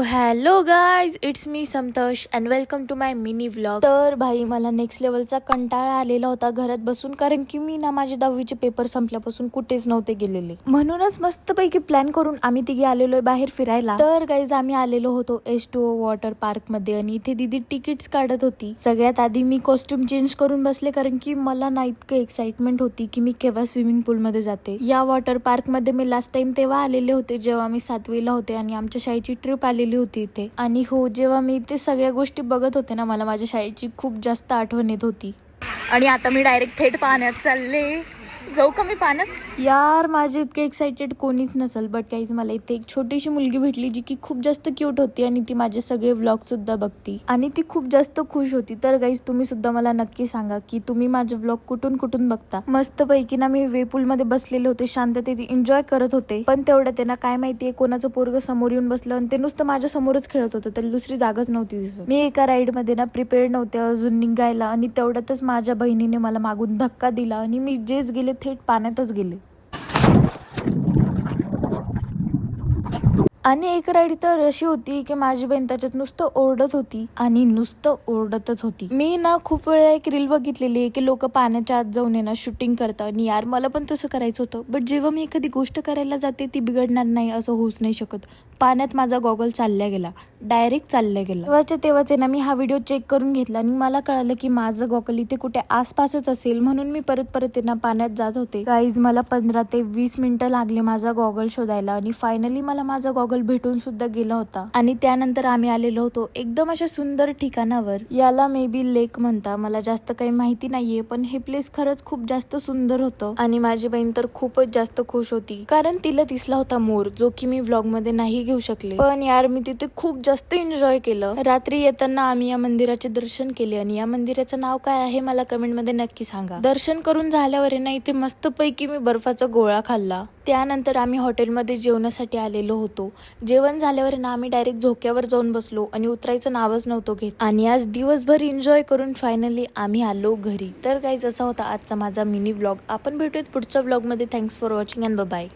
Hello guys, it's me Santosh and welcome to my mini vlog. तर भाई मला next लेवलचा कंटाळा आलेला होता घरात बसून, कारण की मी ना माझे 10वीचे पेपर संपल्यापासून कुठेच नव्हते गेलेले. म्हणूनच मस्तपैकी प्लॅन करून आम्ही तिघे आलेलो बाहेर फिरायला. तर गाईज आम्ही आलेलो होतो H2O वॉटर पार्क मध्ये आणि इथे दीदी तिकीट्स काढत होती. सगळ्यात आधी मी कॉस्ट्युम चेंज करून बसले, कारण की मला ना इतकं एक्साइटमेंट होती की मी केव्हा स्विमिंग पूल मध्ये जाते. या वॉटर पार्क मध्ये मी लास्ट टाइम तेव्हा आलेले होते जेव्हा मी 7वीला होते आणि आमच्या शाळेची ट्रिप आलेली होती इथे. आणि हो, जेव्हा मी इथे सगळ्या गोष्टी बघत होते ना, मला माझ्या शाळेची खूप जास्त आठवण येत होती. आणि आता मी डायरेक्ट थेट पाण्यात चालले. जाऊ का मी पाण्यात? यार माझे इतके एक्साइटेड कोणीच नसेल, बट काहीच मला इथे एक छोटीशी मुलगी भेटली जी की खूप जास्त क्यूट होती आणि ती माझे सगळे व्लॉग सुद्धा बघती आणि ती खूप जास्त खुश होती. तर गाईज तुम्ही सुद्धा मला नक्की सांगा की तुम्ही माझे व्लॉग कुठून कुठून बघता. मस्त पैकी ना मी वेपूल मध्ये बसलेले होते, शांततेत एन्जॉय करत होते. पण तेवढं ते ना काय माहितीये कोणाचं पोरग समोर येऊन बसलं आणि ते नुसतं माझ्या समोरच खेळत होतं, त्याला दुसरी जागाच नव्हती दिसत. मी एका राईड मध्ये ना प्रिपेअर्ड नव्हते अजून निघायला आणि तेवढ्यातच माझ्या बहिणीने मला मागून धक्का दिला आणि मी जेच गेले थेट पाण्यातच गेले. आणि एक राईड तर अशी होती की माझी बहीण त्याच्यात नुसतं ओरडत होती आणि नुसतं ओरडतच होती. मी ना खूप वेळा एक रील बघितलेली आहे की लोक पाण्याच्या आत जाऊन ना शूटिंग करतात आणि यार मला पण तसं करायचं होतं, बट जेव्हा मी एखादी गोष्ट करायला जाते ती बिघडणार नाही असं होऊच नाही शकत. पाण्यात माझा गॉगल चालल्या गेला, डायरेक्ट चालल्या गेला. तेव्हाच ना मी हा व्हिडिओ चेक करून घेतला आणि मला कळालं की माझं गॉगल इथे कुठे आसपासच असेल, म्हणून मी परत ना पाण्यात जात होते. गाईज मला 15 ते 20 मिनिटं लागले माझा गॉगल शोधायला आणि फायनली मला माझा गॉगल भेटून सुद्धा गेला होता. आणि त्यानंतर आम्ही आलेलो होतो एकदम अशा सुंदर ठिकाणावर. याला मे बी लेक म्हणता, मला जास्त काही माहिती नाहीये, पण हे प्लेस खरंच खूप जास्त सुंदर होतं. आणि माझी बहीण तर खूपच जास्त खुश होती कारण तिला दिसला होता मोर, जो की मी व्लॉग मध्ये नाही घेऊ शकले. पण यार मी तिथे खूप जास्त एन्जॉय केलं. रात्री येताना आम्ही या मंदिराचे दर्शन केले आणि या मंदिराचं नाव काय आहे मला कमेंट मध्ये नक्की सांगा. दर्शन करून झाल्यावर ना इथे मस्त पैकी मी बर्फाचा गोळा खाल्ला. त्यानंतर आम्ही हॉटेलमध्ये जेवणासाठी आलेलो होतो. जेवण झाल्यावर ना आम्ही डायरेक्ट झोक्यावर जाऊन बसलो आणि उतरायचं नावच नव्हतं घेत. आणि आज दिवसभर एन्जॉय करून फायनली आम्ही आलो घरी. तर गाईज असा होता आजचा माझा मिनी व्लॉग. आपण भेटूयात पुढच्या व्लॉग मध्ये. Thanks for watching and bye.